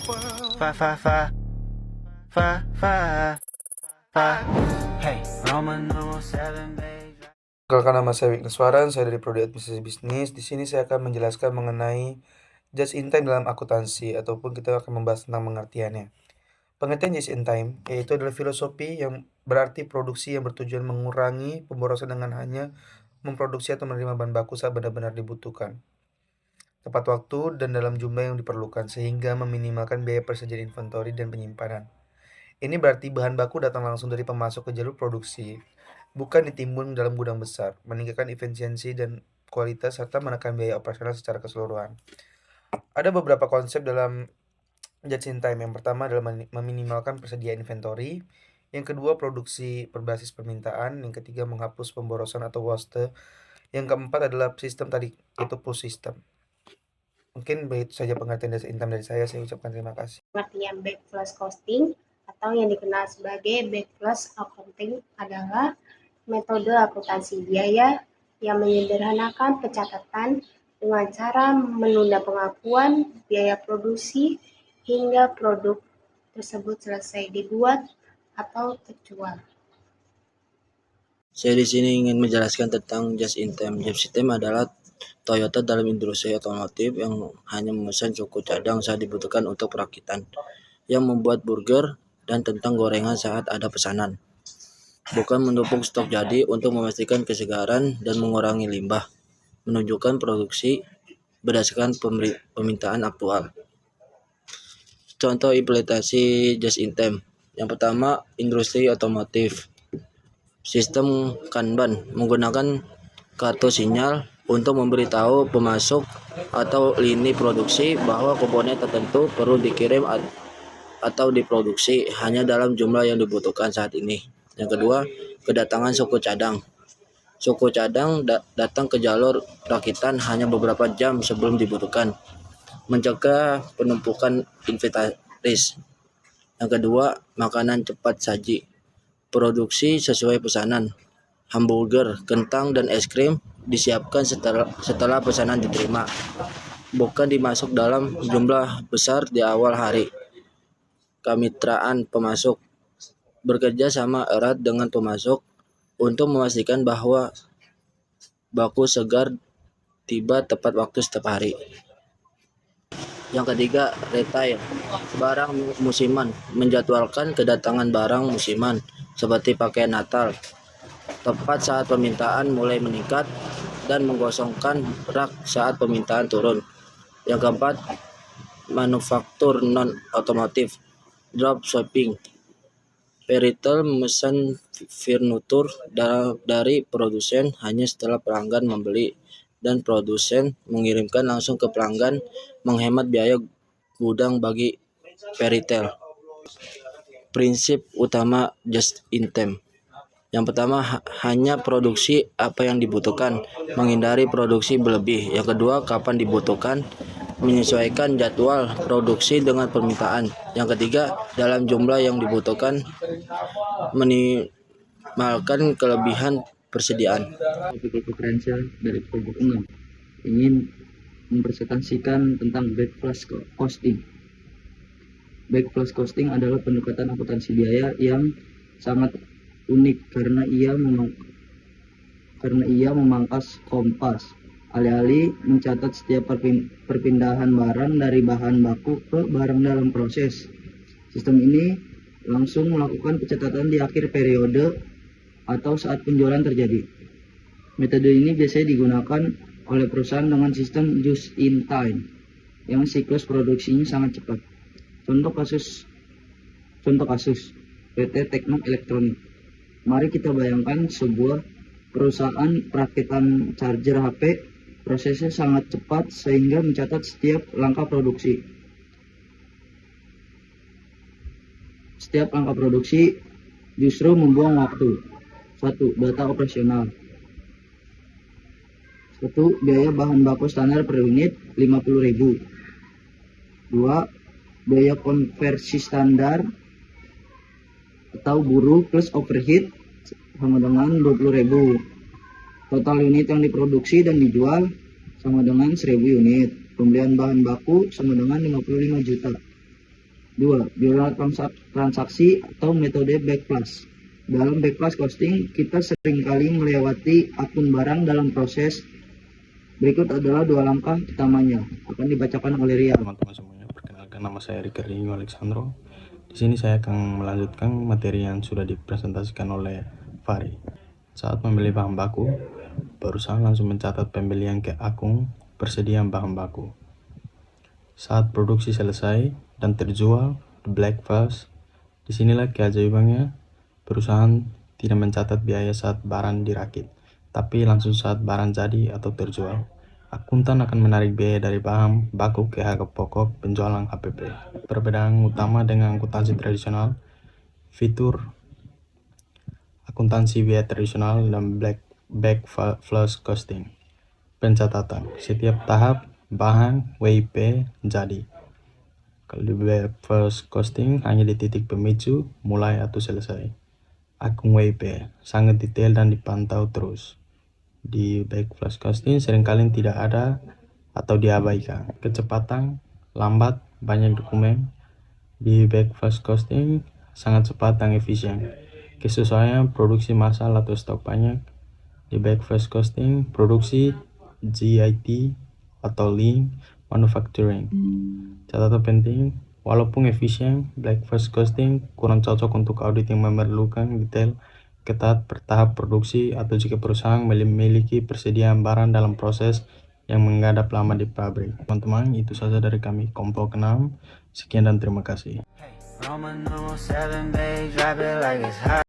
Fa fa fa fa fa fa. Hey, Roman numeral 7 baby. Perkenalkan, nama saya Wigneswaran, saya dari Prodi Administrasi Bisnis. Di sini saya akan menjelaskan mengenai just in time dalam akuntansi, ataupun kita akan membahas tentang pengertiannya. Pengertian just in time yaitu adalah filosofi yang berarti produksi yang bertujuan mengurangi pemborosan dengan hanya memproduksi atau menerima bahan baku saat benar-benar dibutuhkan, tepat waktu dan dalam jumlah yang diperlukan, sehingga meminimalkan biaya persediaan inventory dan penyimpanan. Ini berarti bahan baku datang langsung dari pemasok ke jalur produksi, bukan ditimbun dalam gudang besar, meningkatkan efisiensi dan kualitas serta menekan biaya operasional secara keseluruhan. Ada beberapa konsep dalam just in time. Yang pertama adalah meminimalkan persediaan inventory, yang kedua produksi berbasis permintaan, yang ketiga menghapus pemborosan atau waste, yang keempat adalah sistem tadi, yaitu push system. Mungkin begitu saja pengertian just in time dari saya ucapkan terima kasih. Pengertian backflash costing atau yang dikenal sebagai backflash accounting adalah metode akuntansi biaya yang menyederhanakan pencatatan dengan cara menunda pengakuan biaya produksi hingga produk tersebut selesai dibuat atau terjual. Saya di sini ingin menjelaskan tentang just in time. Just in time adalah Toyota dalam industri otomotif yang hanya memesan cukup cadang saat dibutuhkan untuk perakitan, yang membuat burger dan tentang gorengan saat ada pesanan, bukan menumpuk stok jadi untuk memastikan kesegaran dan mengurangi limbah, menunjukkan produksi berdasarkan permintaan aktual. Contoh implementasi just in time. Yang pertama, industri otomotif. Sistem Kanban menggunakan kartu sinyal untuk memberitahu pemasok atau lini produksi bahwa komponen tertentu perlu dikirim atau diproduksi hanya dalam jumlah yang dibutuhkan saat ini. Yang kedua, kedatangan suku cadang. Suku cadang datang ke jalur rakitan hanya beberapa jam sebelum dibutuhkan, mencegah penumpukan inventaris. Yang kedua, makanan cepat saji. Produksi sesuai pesanan. Hamburger, kentang, dan es krim disiapkan setelah pesanan diterima, bukan dimasuk dalam jumlah besar di awal hari. Kemitraan pemasok. Bekerja sama erat dengan pemasok untuk memastikan bahwa baku segar tiba tepat waktu setiap hari. Yang ketiga, retail. Barang musiman. Menjadwalkan kedatangan barang musiman seperti pakaian Natal tepat saat permintaan mulai meningkat dan menggosongkan rak saat permintaan turun. Yang keempat, manufaktur non-otomotif. Drop shipping. Retail memesan furnitur dari produsen hanya setelah pelanggan membeli, dan produsen mengirimkan langsung ke pelanggan, menghemat biaya gudang bagi retail. Prinsip utama just in time. Yang pertama, hanya produksi apa yang dibutuhkan, menghindari produksi berlebih. Yang kedua, kapan dibutuhkan, menyesuaikan jadwal produksi dengan permintaan. Yang ketiga, dalam jumlah yang dibutuhkan, minimalkan kelebihan persediaan. Topik diferensial dari kelompok 6 ingin mempresentasikan tentang backflash costing. Backflash costing adalah pendekatan akuntansi biaya yang sangat unik karena ia memangkas kompas, alih-alih mencatat setiap perpindahan barang dari bahan baku ke barang dalam proses. Sistem ini langsung melakukan pencatatan di akhir periode atau saat penjualan terjadi. Metode ini biasanya digunakan oleh perusahaan dengan sistem just in time yang siklus produksinya sangat cepat. Contoh kasus PT Tekno Elektronik. Mari kita bayangkan sebuah perusahaan perakitan charger HP. Prosesnya sangat cepat sehingga mencatat setiap langkah produksi. Setiap langkah produksi justru membuang waktu. 1. Data operasional. 1. Biaya bahan baku standar per unit 50.000. 2. Biaya konversi standar atau buruh plus overhead sama dengan 20.000. Total unit yang diproduksi dan dijual sama dengan 1.000 unit. Pembelian bahan baku sama dengan 55 juta. 2. Biaya transaksi atau metode backflash. Dalam backflash costing, kita seringkali melewati akun barang dalam proses. Berikut adalah 2 langkah utamanya, akan dibacakan oleh Ria. Teman-teman semuanya, perkenalkan nama saya Rika Ringo Alexandro. Di sini saya akan melanjutkan materi yang sudah dipresentasikan oleh Fari. Saat membeli bahan baku, perusahaan langsung mencatat pembelian ke akun persediaan bahan baku. Saat produksi selesai dan terjual, the black flash, disinilah keajaibannya. Perusahaan tidak mencatat biaya saat barang dirakit, tapi langsung saat barang jadi atau terjual. Akuntan akan menarik biaya dari bahan baku ke harga pokok penjualan HPP. Perbedaan utama dengan akuntansi tradisional, fitur akuntansi biaya tradisional dan backflash costing. Pencatatan setiap tahap bahan WIP jadi. Kalau di backflash costing hanya di titik pemicu mulai atau selesai. Akun WIP sangat detail dan dipantau terus. Di backflash costing seringkali tidak ada atau diabaikan. Kecepatan lambat, banyak dokumen. Di backflash costing sangat cepat dan efisien. Kesesuaian produksi massal atau stok banyak. Di backflash costing produksi GIT atau lean manufacturing. Catatan penting, walaupun efisien, backflash costing kurang cocok untuk audit yang memerlukan detail ketat bertahap produksi atau jika perusahaan memiliki persediaan barang dalam proses yang menghadap lama di pabrik. Teman-teman, itu saja dari kami kelompok 6. Sekian dan terima kasih. Roman numeral 7, babe, drop it like it's hot.